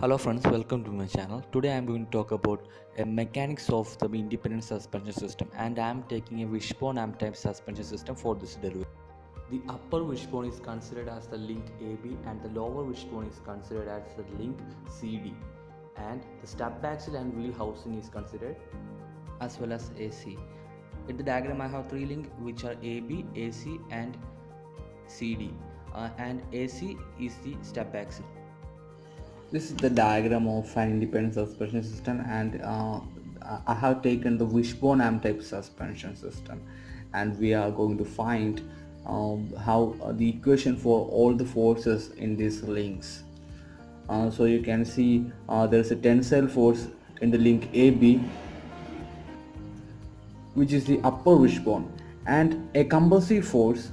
Hello friends, welcome to my channel. Today I am going to talk about a mechanics of the independent suspension system, and I am taking a wishbone arm type suspension system for this delivery. The upper wishbone is considered as the link AB and the lower wishbone is considered as the link CD, and the step axle and wheel housing is considered as well as AC. In the diagram I have three links which are AB, AC and CD, and AC is the step axle. This is the diagram of an independent suspension system, and I have taken the wishbone arm type suspension system, and we are going to find how the equation for all the forces in these links. So you can see there is a tensile force in the link AB, which is the upper wishbone, and a compressive force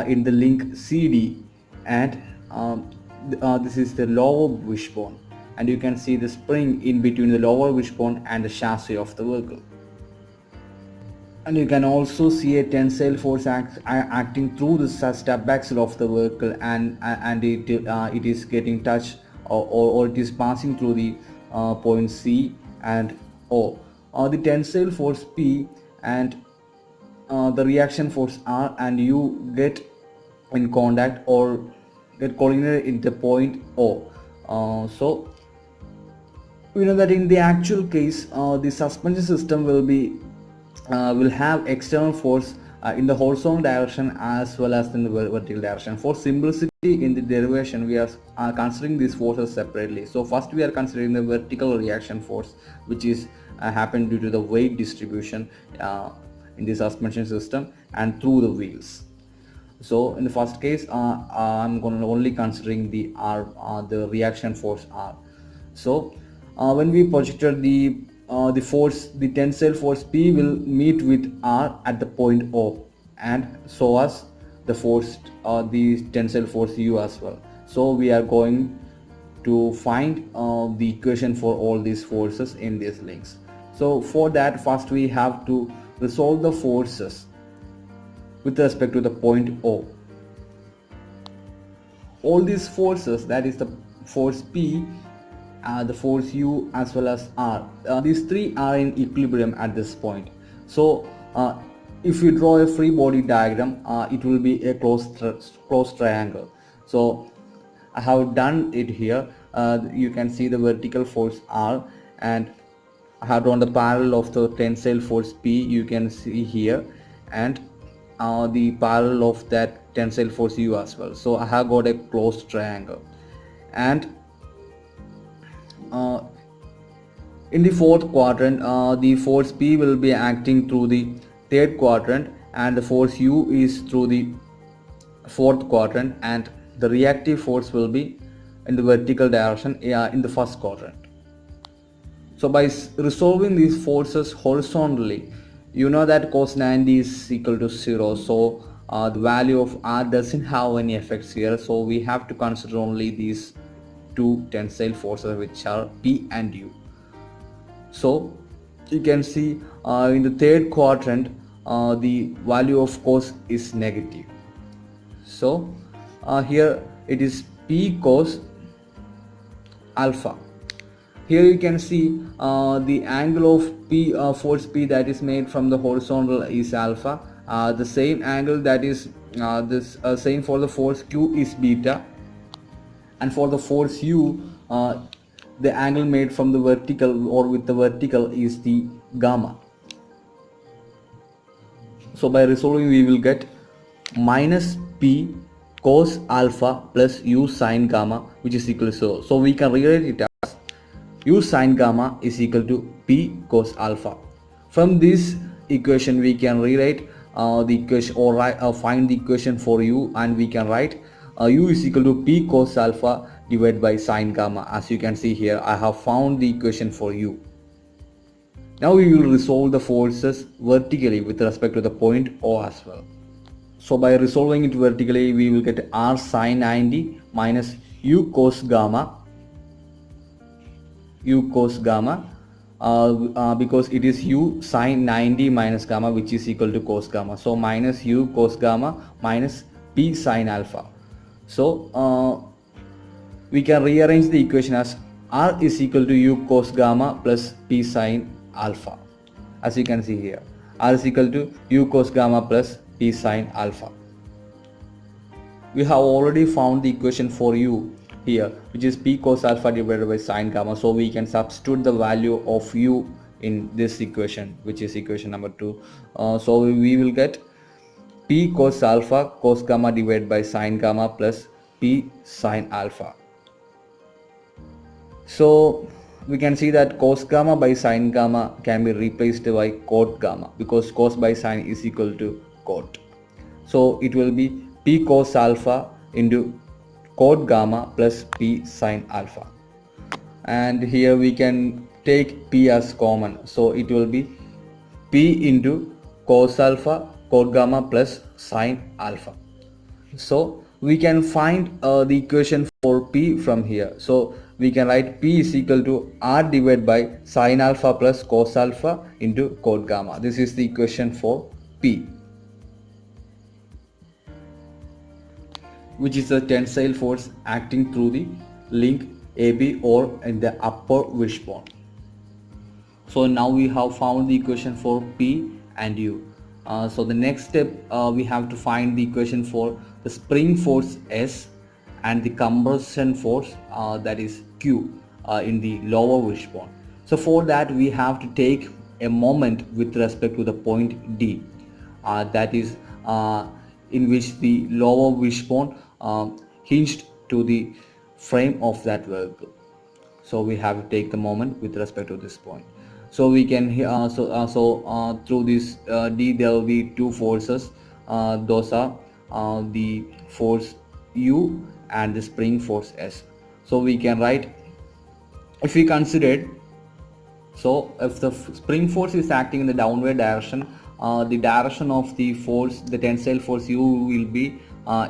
in the link CD, and this is the lower wishbone, and you can see the spring in between the lower wishbone and the chassis of the vehicle. And you can also see a tensile force acting through the step axle of the vehicle, and it is getting touched, or it is passing through the point C and O. The tensile force P and the reaction force R and U get in contact or get coordinated in the point O. So we know that in the actual case, the suspension system will have external force in the horizontal direction as well as in the vertical direction. For simplicity in the derivation, we are considering these forces separately. So first we are considering the vertical reaction force, which is happened due to the weight distribution in the suspension system and through the wheels. So in the first case, I'm going to only considering the R, the reaction force R. So when we projected the force, the tensile force P will meet with R at the point O, and so as the force, the tensile force U as well. So we are going to find the equation for all these forces in these links. So for that, first we have to resolve the forces with respect to the point O. All these forces, that is the force P, the force U as well as R, these three are in equilibrium at this point. So if you draw a free body diagram, it will be a closed triangle. So I have done it here. You can see the vertical force R, and I have drawn the parallel of the tensile force P, you can see here, and the parallel of that tensile force U as well. So I have got a closed triangle, and in the fourth quadrant, the force P will be acting through the third quadrant, and the force U is through the fourth quadrant, and the reactive force will be in the vertical direction in the first quadrant. So by resolving these forces horizontally, you know that cos 90 is equal to 0. So the value of R doesn't have any effects here. So we have to consider only these two tensile forces, which are P and U. So you can see in the third quadrant, the value of cos is negative. So here it is P cos alpha. Here you can see the angle of P, force P, that is made from the horizontal is alpha. The same angle that is same for the force Q is beta, and for the force U, the angle made from the vertical or with the vertical is the gamma. So by resolving, we will get minus P cos alpha plus U sin gamma, which is equal to 0. So we can rewrite it as U sin gamma is equal to P cos alpha. From this equation, we can rewrite the equation, or find the equation for U, and we can write U is equal to P cos alpha divided by sin gamma. As you can see here, I have found the equation for U. Now we will resolve the forces vertically with respect to the point O as well. So by resolving it vertically, we will get R sin 90 minus U cos gamma, because it is U sin 90 minus gamma, which is equal to cos gamma. So minus U cos gamma minus P sin alpha. So we can rearrange the equation as R is equal to U cos gamma plus P sin alpha. As you can see here, R is equal to U cos gamma plus P sin alpha. We have already found the equation for U here, which is P cos alpha divided by sin gamma. So we can substitute the value of U in this equation, which is equation number 2. So we will get P cos alpha cos gamma divided by sin gamma plus P sin alpha. So we can see that cos gamma by sin gamma can be replaced by cot gamma, because cos by sin is equal to cot. So it will be P cos alpha into cot gamma plus P sin alpha. And here we can take P as common. So it will be P into cos alpha cot gamma plus sin alpha. So we can find the equation for P from here. So we can write P is equal to R divided by sin alpha plus cos alpha into cot gamma. This is the equation for P, which is a tensile force acting through the link AB or in the upper wishbone. So now we have found the equation for P and U. So the next step, we have to find the equation for the spring force S and the compression force, that is Q, in the lower wishbone. So for that we have to take a moment with respect to the point D, that is in which the lower wishbone hinged to the frame of that vehicle. So we have to take the moment with respect to this point. So we can through this D there will be two forces. Those are the force U and the spring force S. So we can write, if we consider, so if the spring force is acting in the downward direction, the direction of the force, the tensile force U, will be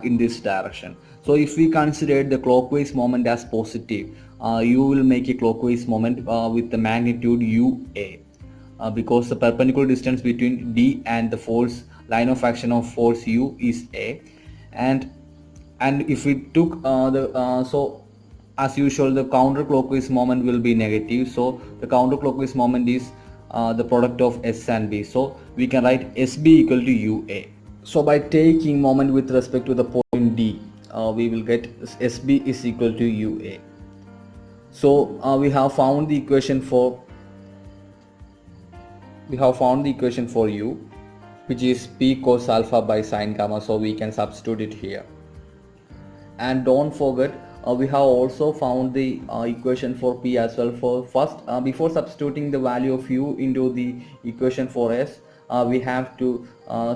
in this direction. So if we consider the clockwise moment as positive, U will make a clockwise moment with the magnitude UA, because the perpendicular distance between D and the force line of action of force U is A. And if we took so as usual the counterclockwise moment will be negative. So the counterclockwise moment is the product of S and B. So we can write SB equal to UA. So by taking moment with respect to the point D, we will get SB is equal to UA. So we have found the equation for U, which is P cos alpha by sin gamma. So we can substitute it here. And don't forget, we have also found the equation for P as well. For first, before substituting the value of U into the equation for S, we have to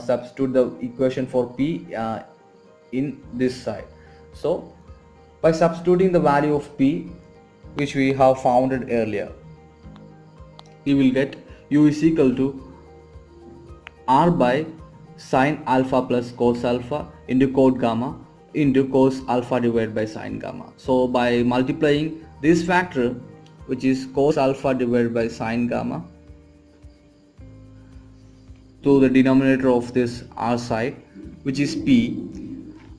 substitute the equation for P in this side. So by substituting the value of P, which we have founded earlier, we will get U is equal to R by sin alpha plus cos alpha into cot gamma into cos alpha divided by sin gamma. So by multiplying this factor, which is cos alpha divided by sin gamma, to the denominator of this R side, which is P,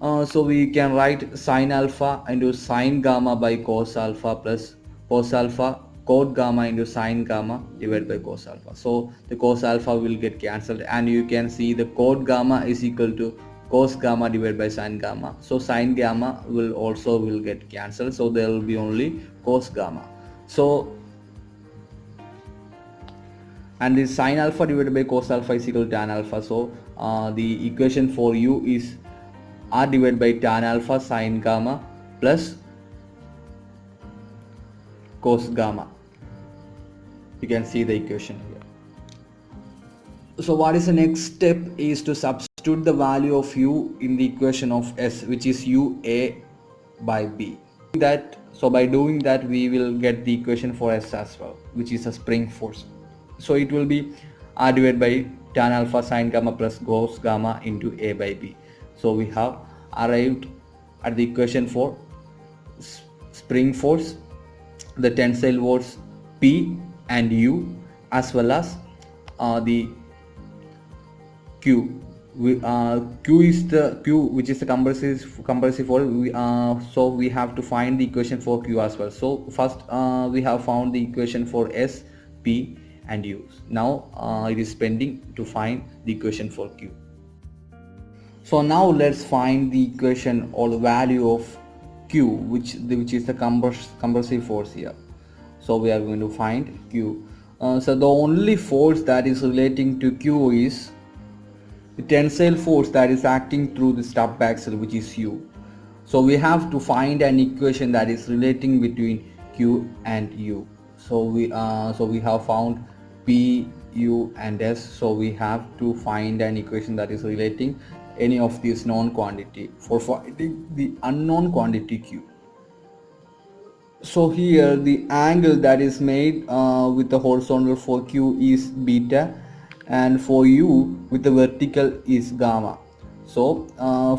so we can write sin alpha into sin gamma by cos alpha plus cos alpha cot gamma into sin gamma divided by cos alpha. So the cos alpha will get cancelled, and you can see the cot gamma is equal to cos gamma divided by sin gamma. So sin gamma will get cancelled. So there will be only cos gamma. So and the sin alpha divided by cos alpha is equal to tan alpha. So the equation for U is R divided by tan alpha sin gamma plus cos gamma. You can see the equation here. So what is the next step is to substitute the value of U in the equation of S, which is UA by B. So by doing that, we will get the equation for S as well, which is a spring force. So it will be R divided by tan alpha sin gamma plus cos gamma into A by B. So we have arrived at the equation for spring force, the tensile force P and U, as well as the Q, Q is the Q which is the compressive force. So we have to find the equation for Q as well. So first we have found the equation for S, P and U. Now it is pending to find the equation for Q. So now let's find the equation or the value of Q, which is the compressive force here. So we are going to find Q. So the only force that is relating to Q is the tensile force that is acting through the stub axle, which is U. So we have to find an equation that is relating between Q and U. So we have found P, U and S. So we have to find an equation that is relating any of these known quantity for finding the unknown quantity Q. So here the angle that is made with the horizontal for Q is beta, and for U with the vertical is gamma. So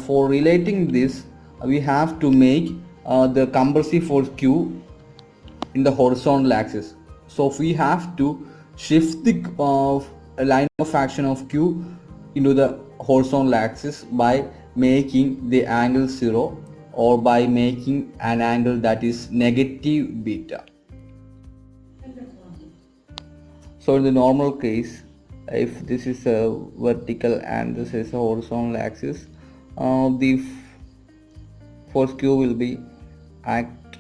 for relating this, we have to make the compressive force Q in the horizontal axis. So we have to shift the line of action of Q into the horizontal axis by making the angle 0, or by making an angle that is negative beta. So in the normal case, if this is a vertical and this is a horizontal axis, the force Q will be act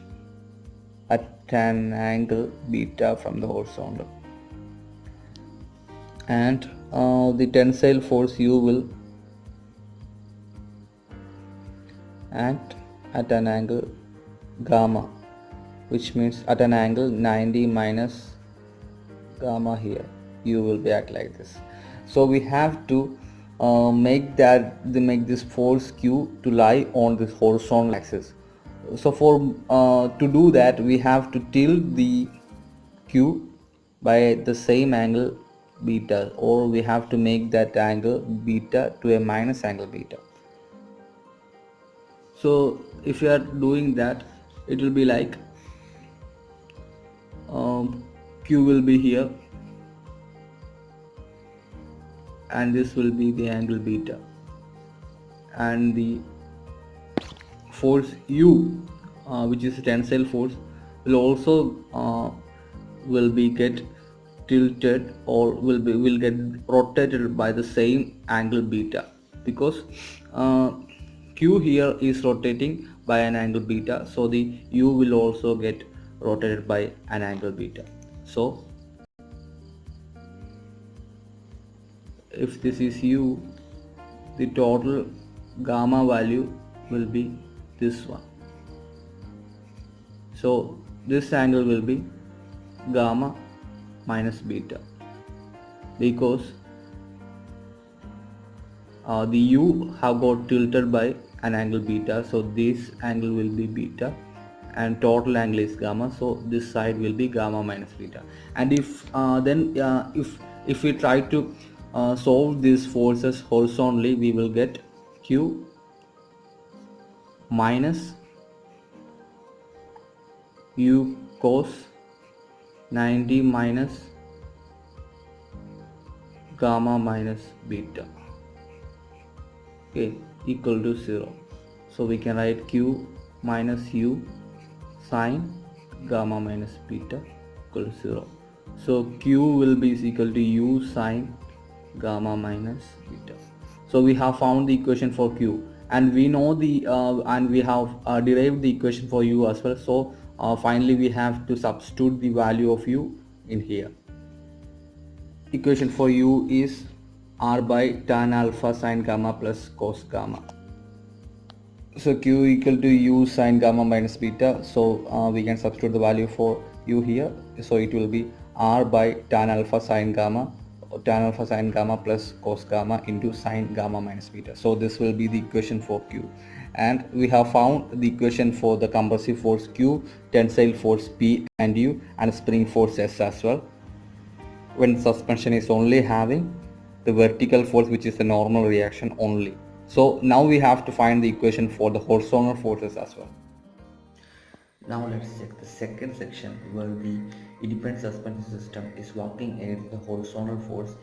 at an angle beta from the horizontal, and the tensile force U will act at an angle gamma, which means at an angle 90 minus gamma. Here U will be act like this. So we have to make this force Q to lie on this horizontal axis. So for to do that, we have to tilt the Q by the same angle beta, or we have to make that angle beta to a minus angle beta. So if you are doing that, it will be like Q will be here, and this will be the angle beta, and the force U, which is a tensile force, will also will be get tilted, or will get rotated by the same angle beta, because Q here is rotating by an angle beta, so the U will also get rotated by an angle beta. So if this is U, the total gamma value will be this one. So this angle will be gamma minus beta, because the U have got tilted by an angle beta, so this angle will be beta, and total angle is gamma, so this side will be gamma minus beta. And if if we try to solve these forces horizontally, we will get Q minus U cos 90 minus gamma minus beta, okay, equal to 0. So we can write Q minus U sine gamma minus beta equal to 0. So Q will be equal to U sine gamma minus beta. So we have found the equation for Q, and we know the and we have derived the equation for U as well. So finally we have to substitute the value of U in here. Equation for U is R by tan alpha sine gamma plus cos gamma. So Q equal to U sine gamma minus beta. So we can substitute the value for U here. So it will be R by tan alpha sine gamma plus cos gamma into sine gamma minus beta. So this will be the equation for Q, and we have found the equation for the compressive force Q, tensile force P and U, and spring force S as well, when suspension is only having the vertical force, which is the normal reaction only. So now we have to find the equation for the horizontal forces as well. Now let's check the second section where the independent suspension system is working against the horizontal force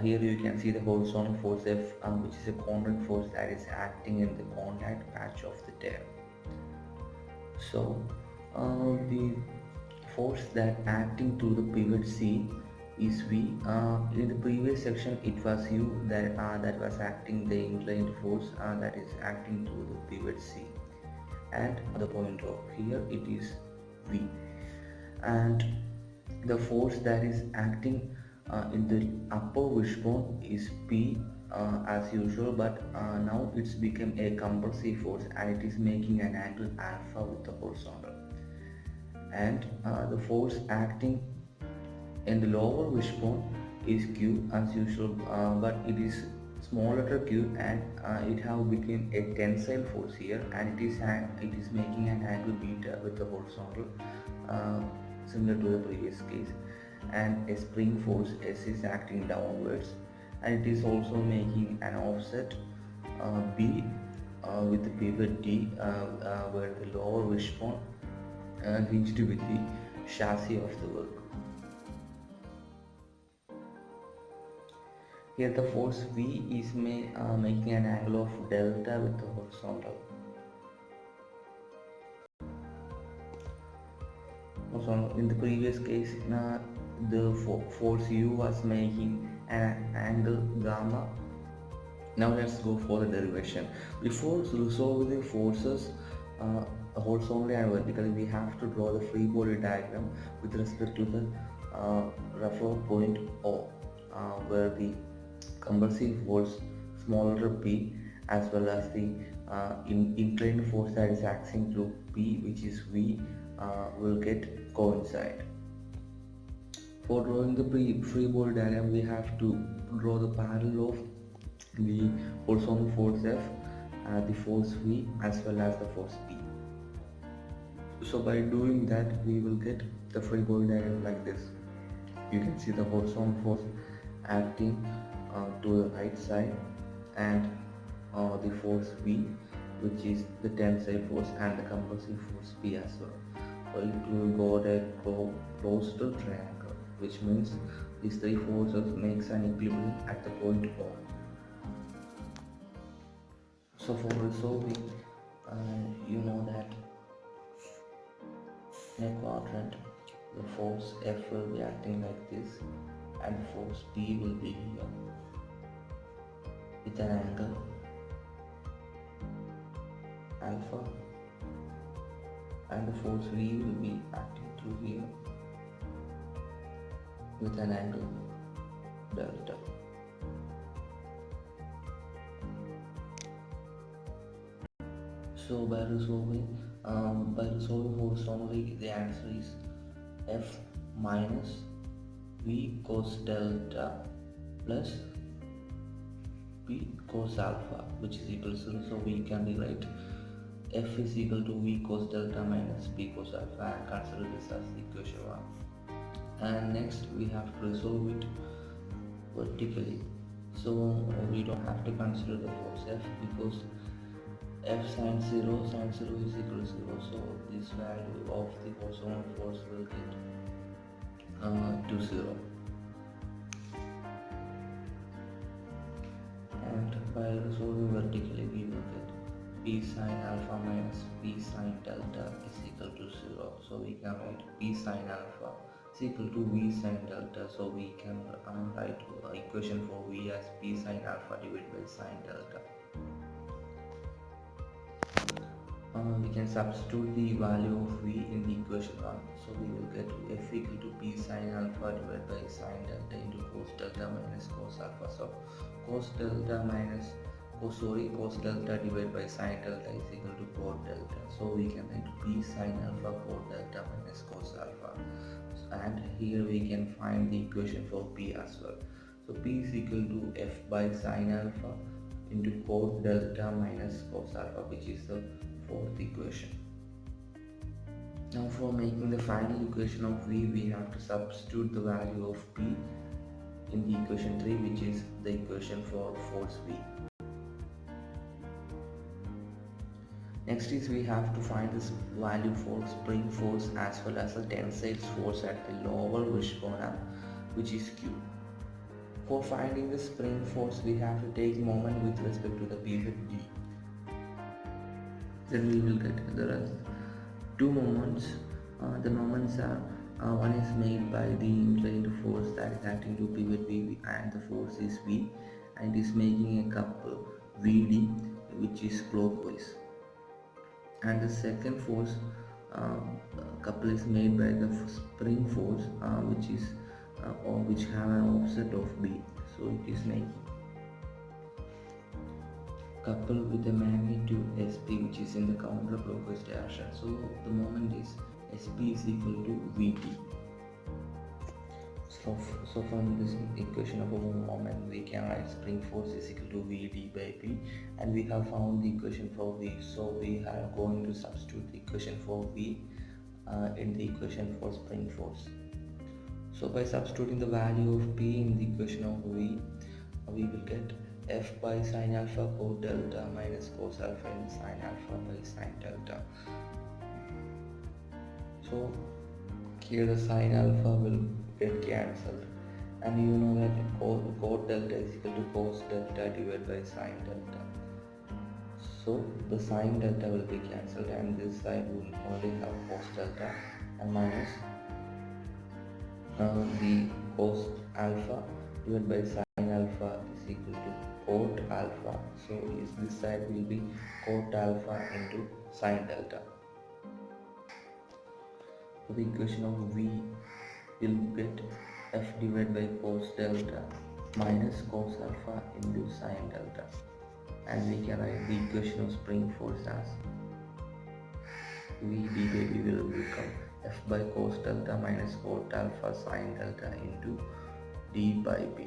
Here you can see the horizontal force F, which is a contact force that is acting in the contact patch of the tail. So the force that acting to the pivot C is V. In the previous section it was U that was acting the inclined force that is acting to the pivot C, and the point O. Here it is V, and the force that is acting in the upper wishbone is P as usual, but now it's become a compressive force and it is making an angle alpha with the horizontal. And the force acting in the lower wishbone is Q as usual, but it is small letter Q, and it have become a tensile force here, and it is making an angle beta with the horizontal, similar to the previous case. And a spring force S is acting downwards, and it is also making an offset B with the pivot D, where the lower wishbone hinged with the chassis of the work. Here the force V is making an angle of delta with the horizontal. So in the previous case, the force U was making an angle gamma. Now let's go for the derivation. Before resolving the forces horizontally and vertically, we have to draw the free body diagram with respect to the reference point O, where the compressive force small letter P as well as the inclined force that is acting through P, which is V, will get coincide. For drawing the free body diagram, we have to draw the parallel of the horizontal force F, the force V as well as the force P. So by doing that, we will get the free body diagram like this. You can see the horizontal force acting to the right side, and the force V, which is the tensile force, and the compressive force P as well. So it will go a closed triangle, which means these three forces makes an equilibrium at the point O. So for resolving, you know that in a quadrant the force F will be acting like this, and the force P will be here with an angle alpha, and the force V will be acting through here with an angle delta. So by resolving horizontally, the answer is F minus V cos delta plus P cos alpha, which is equal to 0. So we can rewrite F is equal to V cos delta minus P cos alpha, and consider this as equation 1. And next we have to resolve it vertically. So we don't have to consider the force F, because F sin 0 is equal to 0. So this value of the horizontal force will get to 0. And by resolving vertically, we will get P sin alpha minus P sin delta is equal to 0. So we can write P sin alpha is equal to V sin delta. So we can write equation for V as P sin alpha divided by sin delta. We can substitute the value of V in the equation 1. So we will get F equal to P sin alpha divided by sin delta into cos delta minus cos alpha. So cos delta divided by sin delta is equal to cot delta. So we can write P sin alpha cot delta minus cos alpha, and here we can find the equation for P as well. So P is equal to F by sin alpha into cot delta minus cos alpha, which is the fourth equation. Now for making the final equation of V, we have to substitute the value of P in the equation 3, which is the equation for force V. Next is we have to find this value for spring force as well as the tensile force at the lower wishbone, which is Q. For finding the spring force, we have to take moment with respect to the pivot D. Then we will get there are two moments. The moments are one is made by the inclined force that is acting to pivot V, and the force is V, and it is making a couple VD which is clockwise. And the second force uh, couple is made by the spring force which is or which have an offset of B, so it is making coupled with the magnitude SP which is in the counterclockwise direction. So the moment is SP is equal to VT. So from this equation of a moment we can write spring force is equal to VD by P, and we have found the equation for V. So we are going to substitute the equation for V in the equation for spring force. So by substituting the value of P in the equation of V, we will get F by sine alpha cos delta minus cos alpha in sine alpha by sine delta. So here the sine alpha will get cancelled, and you know that cos delta is equal to cos delta divided by sine delta. So the sine delta will be cancelled, and this side will only have cos delta and minus the cos alpha divided by sine alpha is equal to cot alpha. So this side will be cot alpha into sine delta. So the equation of V will get F divided by cos delta minus cos alpha into sine delta, and we can write the equation of spring force as V d by V will become F by cos delta minus cot alpha sine delta into d by b.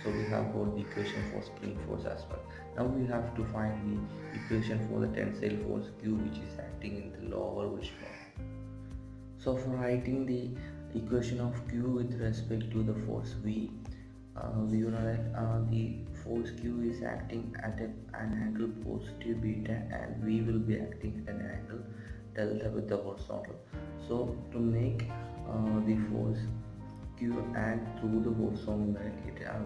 So we have got the equation for spring force as well. Now we have to find the equation for the tensile force Q which is acting in the lower wishbone. So for writing the equation of Q with respect to the force V, we know that the force Q is acting at an angle positive beta, and V will be acting at an angle delta with the horizontal. So to make the force Q act through the horizontal line,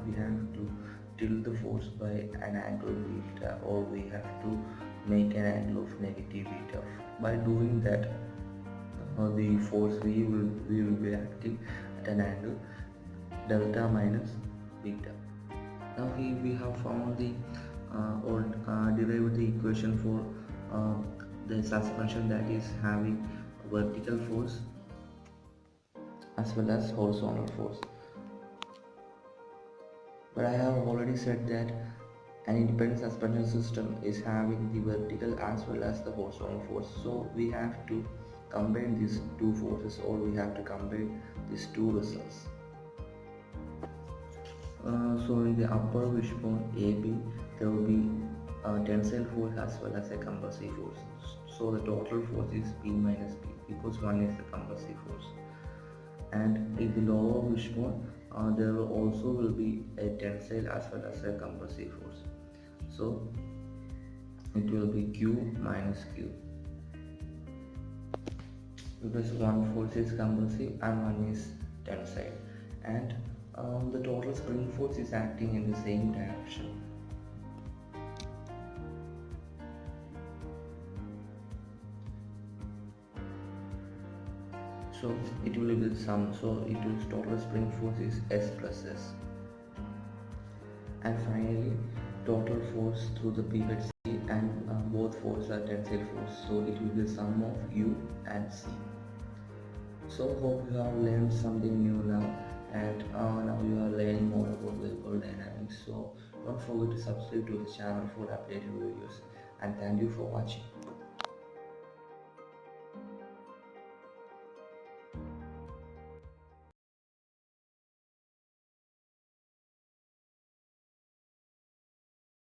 we have to tilt the force by an angle beta, or we have to make an angle of negative beta. By doing that, the force V will be acting at an angle delta minus beta. Now we have found the or derived the equation for the suspension that is having vertical force as well as horizontal force. But I have already said that an independent suspension system is having the vertical as well as the horizontal force. So we have to combine these two forces, or we have to combine these two results. So in the upper wishbone AB, there will be a tensile force as well as a compressive force. So the total force is P minus P, because one is the compressive force. And in the lower wishbone, there will also be a tensile as well as a compressive force. So it will be Q minus Q, because one force is compressive and one is tensile, and the total spring force is acting in the same direction. So it will be the sum. So it will total spring force is S plus S, and finally total force through the pivot C, and both forces are tensile force. So it will be the sum of U and C. So hope you have learned something new now, and now you are learning more about vehicle dynamics. So don't forget to subscribe to the channel for updated videos, and thank you for watching.